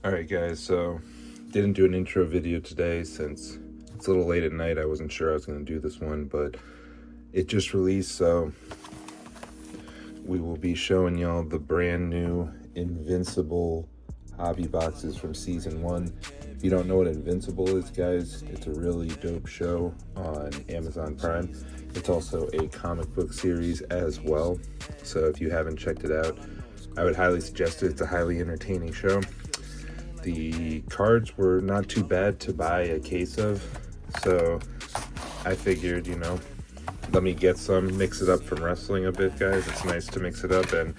Alright guys, so didn't do an intro video today since it's a little late at night. I wasn't sure I was going to do this one, but it just released, so we will be showing y'all the brand new Invincible hobby boxes from season 1. If you don't know what Invincible is, guys, it's a really dope show on Amazon Prime. It's also a comic book series as well, so if you haven't checked it out, I would highly suggest it. It's a highly entertaining show. The cards were not too bad to buy a case of, so I figured, let me get some, mix it up from wrestling a bit, guys. It's nice to mix it up, and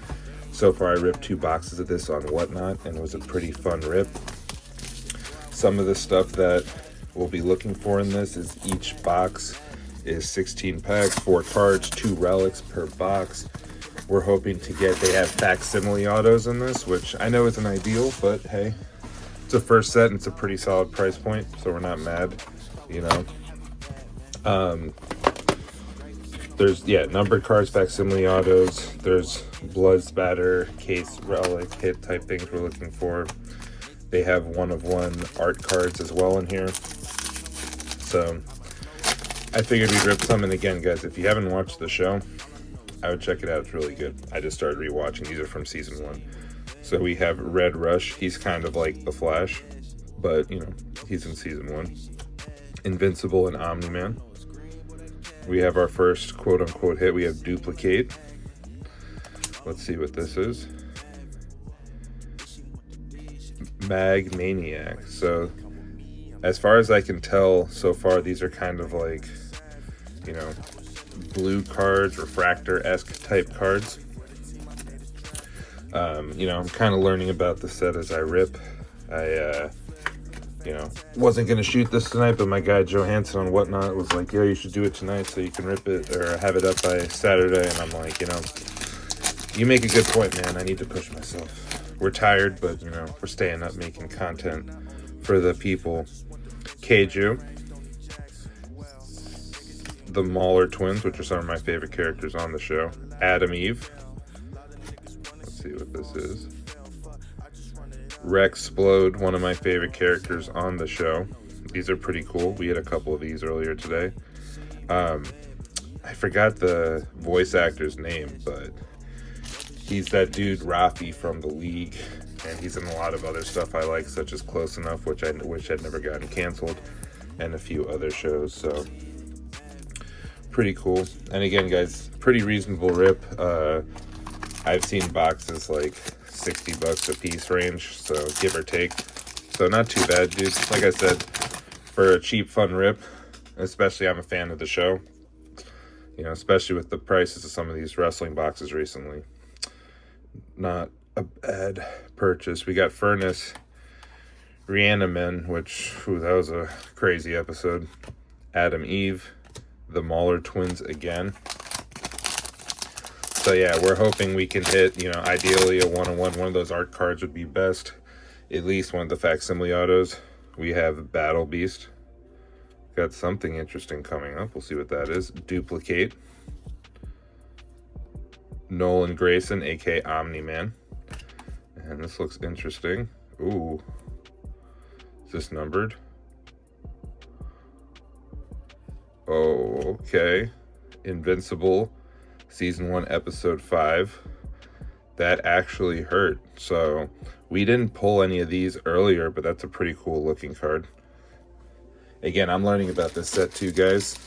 so far I ripped 2 boxes of this on Whatnot, and it was a pretty fun rip. Some of the stuff that we'll be looking for in this is each box is 16 packs, 4 cards, 2 relics per box. We're hoping to get, they have facsimile autos in this, which I know isn't ideal, but hey, it's a first set and it's a pretty solid price point, so we're not mad, There's, numbered cards, facsimile autos. There's blood spatter, case, relic, hit type things we're looking for. They have 1-of-1 art cards as well in here. So I figured we'd rip some. And again, guys, if you haven't watched the show, I would check it out. It's really good. I just started rewatching. These are from season 1. So we have Red Rush. He's kind of like the Flash, but he's in season 1. Invincible and Omni-Man. We have our first quote-unquote hit. We have Duplicate. Let's see what this is. Mag Maniac. So as far as I can tell so far, these are kind of like, blue cards, refractor-esque type cards. I'm kind of learning about the set as I rip. I wasn't going to shoot this tonight, but my guy Johansson on Whatnot was like, yo, you should do it tonight so you can rip it or have it up by Saturday. And I'm like, you make a good point, man. I need to push myself. We're tired, but, we're staying up making content for the people. Keiju. The Mauler twins, which are some of my favorite characters on the show. Adam Eve. Let's see what this is. Rexplode, one of my favorite characters on the show. These are pretty cool. We had a couple of these earlier today. I forgot the voice actor's name, but he's that dude Rafi from The League, and he's in a lot of other stuff I like, such as Close Enough, which I wish had never gotten canceled, and a few other shows. So pretty cool. And again, guys, pretty reasonable rip. I've seen boxes like $60 a piece range, so give or take. So not too bad, dude. Like I said, for a cheap, fun rip, especially I'm a fan of the show, especially with the prices of some of these wrestling boxes recently. Not a bad purchase. We got Furnace, Reaniman, which, that was a crazy episode. Adam Eve, the Mauler twins again. So yeah, we're hoping we can hit, ideally a 1-on-1. One of those art cards would be best. At least one of the facsimile autos. We have Battle Beast. Got something interesting coming up. We'll see what that is. Duplicate. Nolan Grayson, aka Omni-Man. And this looks interesting. Ooh. Is this numbered? Oh, okay. Invincible. Season 1, episode 5. That actually hurt. So we didn't pull any of these earlier, but that's a pretty cool looking card. Again, I'm learning about this set too, guys.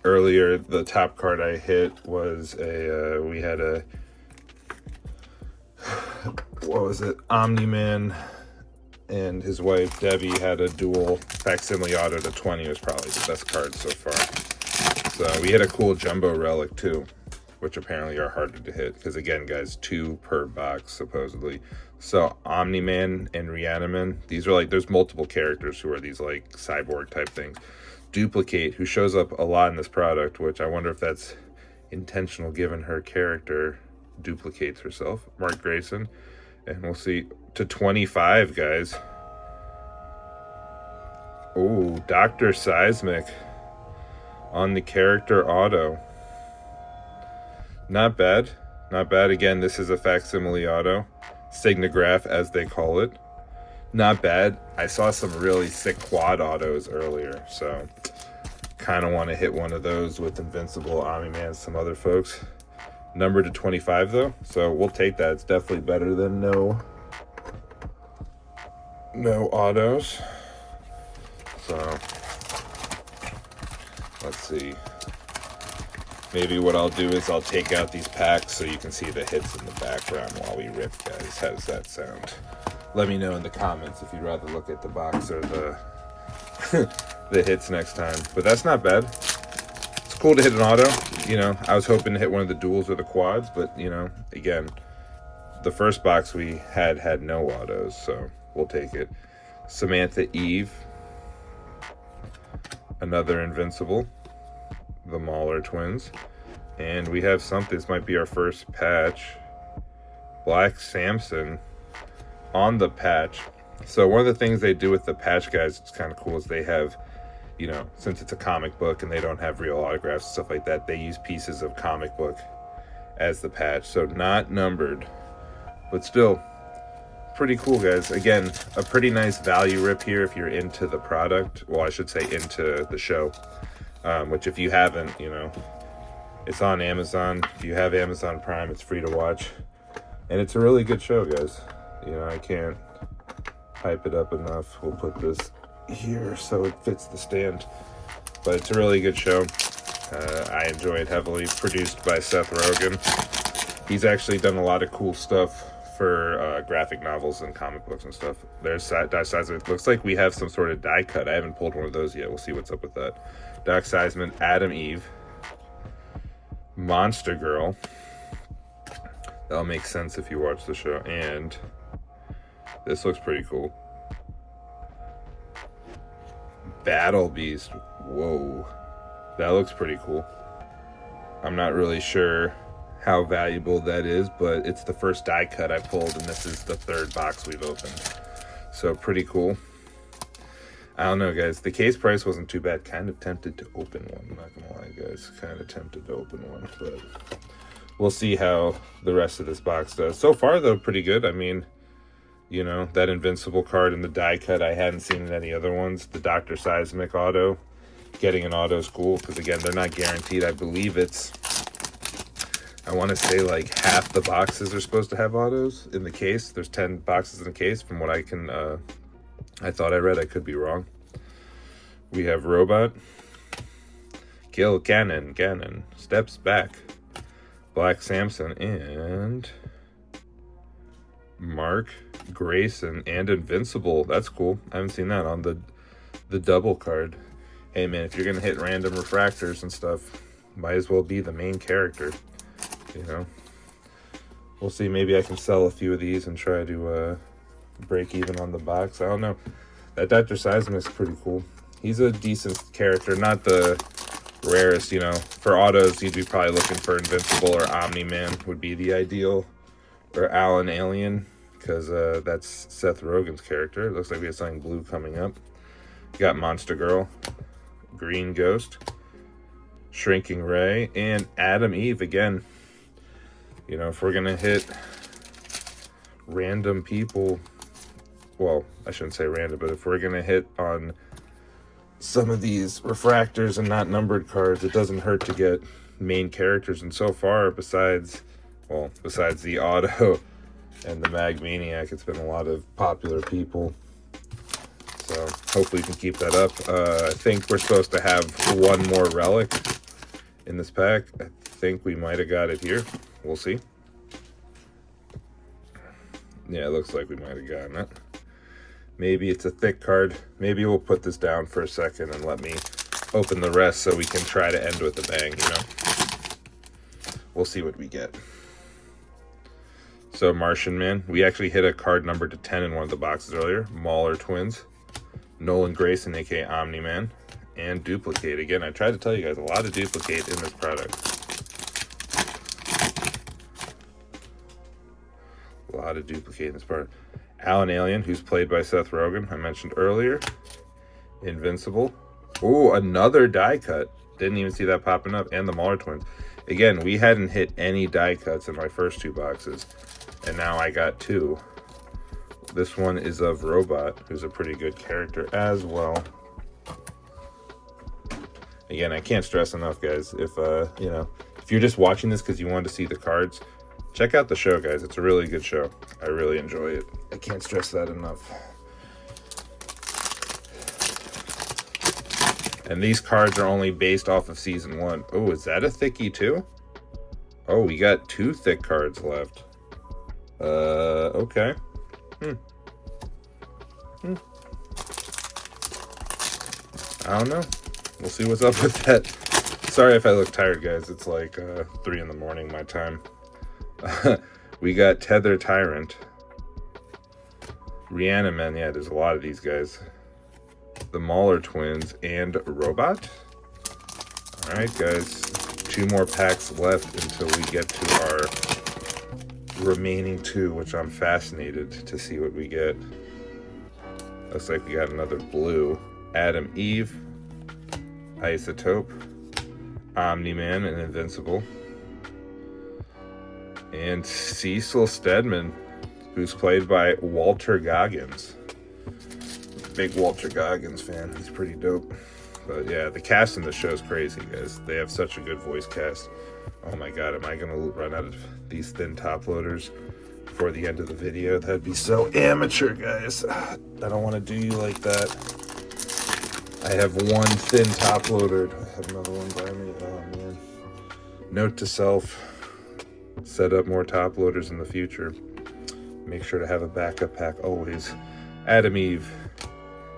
Earlier, the top card I hit was we had a, what was it? Omni-Man and his wife, Debbie, had a dual facsimile auto to 20. It was probably the best card so far. So we had a cool jumbo relic too, which apparently are harder to hit because, again, guys, 2 per box supposedly. So Omni-Man and Reaniman, these are like, there's multiple characters who are these like cyborg type things. Duplicate, who shows up a lot in this product, which I wonder if that's intentional given her character duplicates herself. Mark Grayson, and we'll see, to 25, guys. Oh, Dr. Seismic on the character auto. Not bad. Not bad. Again, this is a facsimile auto. Signograph, as they call it. Not bad. I saw some really sick quad autos earlier, so kind of want to hit one of those with Invincible, Omni-Man, some other folks. Numbered to 25 though, so we'll take that. It's definitely better than no autos. So let's see. Maybe what I'll do is I'll take out these packs so you can see the hits in the background while we rip, guys. How does that sound? Let me know in the comments if you'd rather look at the box or the the hits next time. But that's not bad. It's cool to hit an auto. You know, I was hoping to hit one of the duals or the quads, but, you know, again, the first box we had no autos, so we'll take it. Samantha Eve. Another Invincible. The Mahler twins. And we have something. This might be our first patch. Black Samson on the patch. So one of the things they do with the patch, guys, it's kind of cool, is they have, you know, since it's a comic book and they don't have real autographs and stuff like that, they use pieces of comic book as the patch. So not numbered, but still pretty cool, guys. Again, a pretty nice value rip here if you're into the product. Well, I should say into the show, which if you haven't, you know, it's on Amazon. If you have Amazon Prime, it's free to watch. And it's a really good show, guys. You know, I can't hype it up enough. We'll put this here so it fits the stand. But it's a really good show. I enjoy it heavily. Produced by Seth Rogen. He's actually done a lot of cool stuff for graphic novels and comic books and stuff. There's die size. It looks like we have some sort of die cut. I haven't pulled one of those yet. We'll see what's up with that. Doc Seisman, Adam Eve, Monster Girl. That'll make sense if you watch the show. And this looks pretty cool. Battle Beast. Whoa. That looks pretty cool. I'm not really sure how valuable that is, but it's the first die cut I pulled, and this is the third box we've opened. So pretty cool. I don't know, guys. The case price wasn't too bad. Kind of tempted to open one. I'm not gonna lie, guys. Kind of tempted to open one, but we'll see how the rest of this box does. So far, though, pretty good. I mean, you know, that Invincible card in the die cut, I hadn't seen in any other ones. The Dr. Seismic auto. Getting an auto is cool, because, again, they're not guaranteed. I believe it's, I want to say, like, half the boxes are supposed to have autos in the case. There's 10 boxes in the case, from what I can, I thought I read. I could be wrong. We have Robot. Gil Gannon steps back. Black Samson and Mark Grayson and Invincible. That's cool. I haven't seen that on the double card. Hey man, if you're gonna hit random refractors and stuff, might as well be the main character. You know, we'll see. Maybe I can sell a few of these and try to break even on the box. I don't know. That Dr. Seismic is pretty cool. He's a decent character, not the rarest, you know. For autos, you'd be probably looking for Invincible or Omni-Man would be the ideal, or Alan Alien, because that's Seth Rogen's character. It looks like we have something blue coming up. You got Monster Girl, Green Ghost, Shrinking Ray, and Adam Eve again. You know, if we're gonna hit random people, well, I shouldn't say random, but if we're gonna hit on some of these refractors and not numbered cards, it doesn't hurt to get main characters. And so far, besides the auto and the Mag Maniac, it's been a lot of popular people. So hopefully we can keep that up. I think we're supposed to have one more relic in this pack. I think we might have got it here. We'll see. Yeah, it looks like we might have gotten it. Maybe it's a thick card. Maybe we'll put this down for a second and let me open the rest so we can try to end with a bang, you know? We'll see what we get. So, Martian Man. We actually hit a card number to 10 in one of the boxes earlier. Mahler twins. Nolan Grayson, a.k.a. Omni-Man. And Duplicate. Again, I tried to tell you guys, a lot of Duplicate in this product. A lot of Duplicate in this product. Alan Alien, who's played by Seth Rogen, I mentioned earlier. Invincible. Oh, another die cut. Didn't even see that popping up. And the Mahler twins. Again, we hadn't hit any die cuts in my first two boxes. And now I got 2. This one is of Robot, who's a pretty good character as well. Again, I can't stress enough, guys, if you know, if you're just watching this because you want to see the cards, check out the show, guys. It's a really good show. I really enjoy it. I can't stress that enough. And these cards are only based off of season 1. Oh, is that a thickie too? Oh, we got 2 thick cards left. Okay. I don't know. We'll see what's up with that. Sorry if I look tired, guys. It's like 3 in the morning my time. We got Tether Tyrant. Reaniman. Yeah, there's a lot of these guys. The Mauler Twins and Robot. Alright, guys. 2 more packs left until we get to our remaining 2, which I'm fascinated to see what we get. Looks like we got another blue. Adam Eve, Isotope, Omni-Man and Invincible, and Cecil Stedman, who's played by Walter Goggins. Big Walter Goggins fan. He's pretty dope. But yeah, the cast in the show is crazy, guys. They have such a good voice cast. Oh my god, am I gonna run out of these thin top loaders before the end of the video? That'd be so amateur, guys. I don't want to do you like that. I have 1 thin top loader. I have another one by me. Oh man. Note to self: set up more top loaders in the future. Make sure to have a backup pack always. Adam Eve,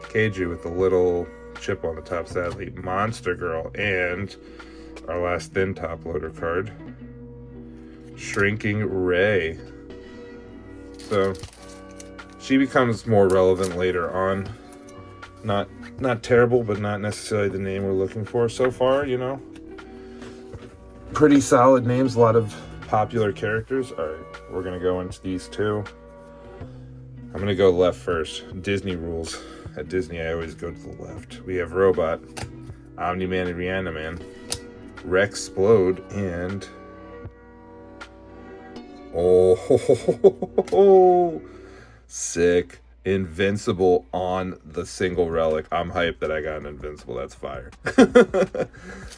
Keiju with the little chip on the top, sadly. Monster Girl, and our last thin top loader card, Shrinking Ray. So she becomes more relevant later on. Not terrible, but not necessarily the name we're looking for so far, you know. Pretty solid names, a lot of popular characters. All right, we're gonna go into these 2. I'm gonna go left first. Disney rules. At Disney, I always go to the left. We have Robot, Omni-Man and Reaniman, Rexplode, and oh, sick. Invincible on the single relic. I'm hyped that I got an Invincible. That's fire.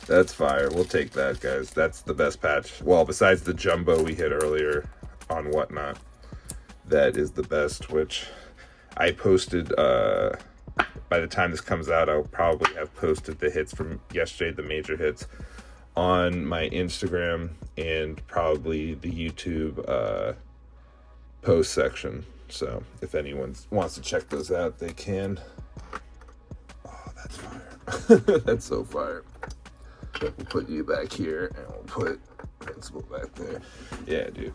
That's fire. We'll take that, guys. That's the best patch. Well, besides the jumbo we hit earlier on Whatnot, that is the best, which I posted. By the time this comes out, I'll probably have posted the hits from yesterday, the major hits, on my Instagram and probably the YouTube post section. So if anyone wants to check those out, they can. Oh, that's fire. That's so fire. We'll put you back here, and we'll put Invincible back there. Yeah, dude.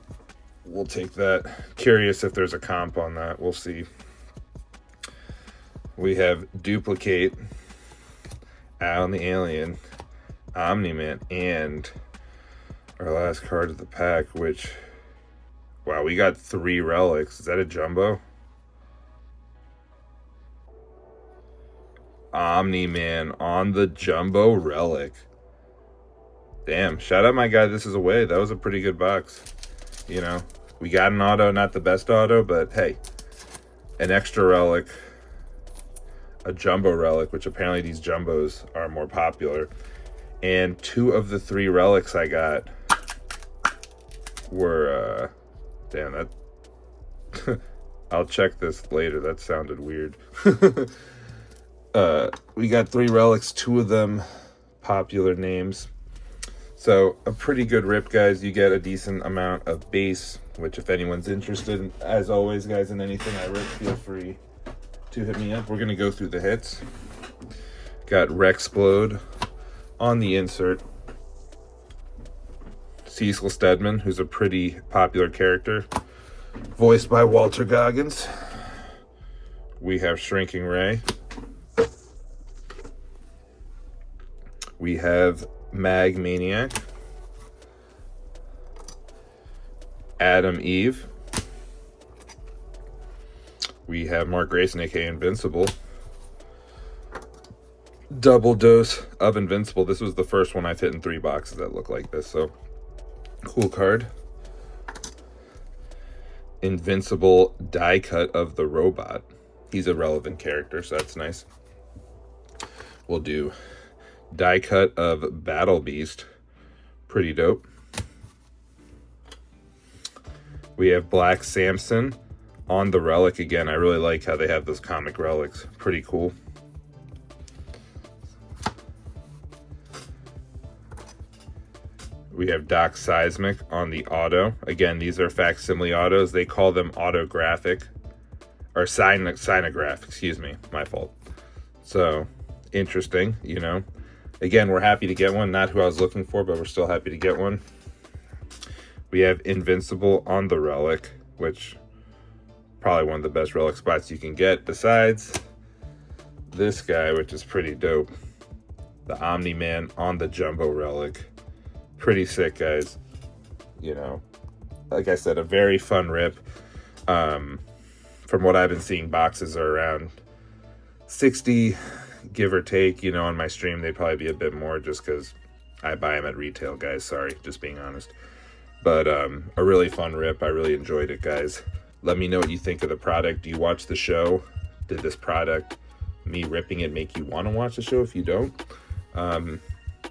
We'll take that. Curious if there's a comp on that. We'll see. We have Duplicate, Al and the Alien, Omni-Man, and our last card of the pack, which... Wow, we got 3 relics. Is that a jumbo? Omni-Man on the jumbo relic. Damn, shout out my guy, This Is a Way. That was a pretty good box. You know, we got an auto, not the best auto, but hey, an extra relic, a jumbo relic, which apparently these jumbos are more popular. And 2 of the 3 relics I got were, damn, that... I'll check this later. That sounded weird. We got 3 relics, 2 of them popular names. So a pretty good rip, guys. You get a decent amount of base, which if anyone's interested, as always, guys, in anything I rip, feel free to hit me up. We're going to go through the hits. Got Rexplode on the insert. Cecil Stedman, who's a pretty popular character, voiced by Walter Goggins. We have Shrinking Ray. We have Mag Maniac. Adam Eve. We have Mark Grayson, aka Invincible. Double dose of Invincible. This was the first one I've hit in 3 boxes that look like this, so cool card. Invincible die cut of the robot. He's a relevant character, so that's nice. We'll do die cut of Battle Beast. Pretty dope. We have Black Samson on the relic again. I really like how they have those comic relics. Pretty cool. We have Doc Seismic on the auto. Again, these are facsimile autos. They call them autographic, or sinograph, excuse me, my fault. So, interesting, you know. Again, we're happy to get one. Not who I was looking for, but we're still happy to get one. We have Invincible on the relic, which probably one of the best relic spots you can get, besides this guy, which is pretty dope. The Omni-Man on the jumbo relic. Pretty sick, guys. You know, like I said, a very fun rip. From what I've been seeing, boxes are around 60, give or take. You know, on my stream, they'd probably be a bit more just because I buy them at retail, guys. Sorry, just being honest. But a really fun rip. I really enjoyed it, guys. Let me know what you think of the product. Do you watch the show? Did this product, me ripping it, make you want to watch the show? If you don't,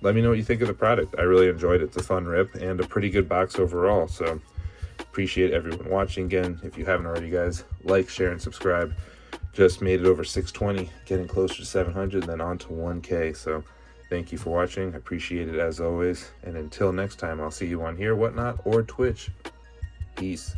let me know what you think of the product. I really enjoyed it. It's a fun rip and a pretty good box overall. So appreciate everyone watching again. If you haven't already, guys, like, share, and subscribe. Just made it over 620, getting closer to 700, then on to 1K. So thank you for watching. I appreciate it as always. And until next time, I'll see you on here, whatnot, or Twitch. Peace.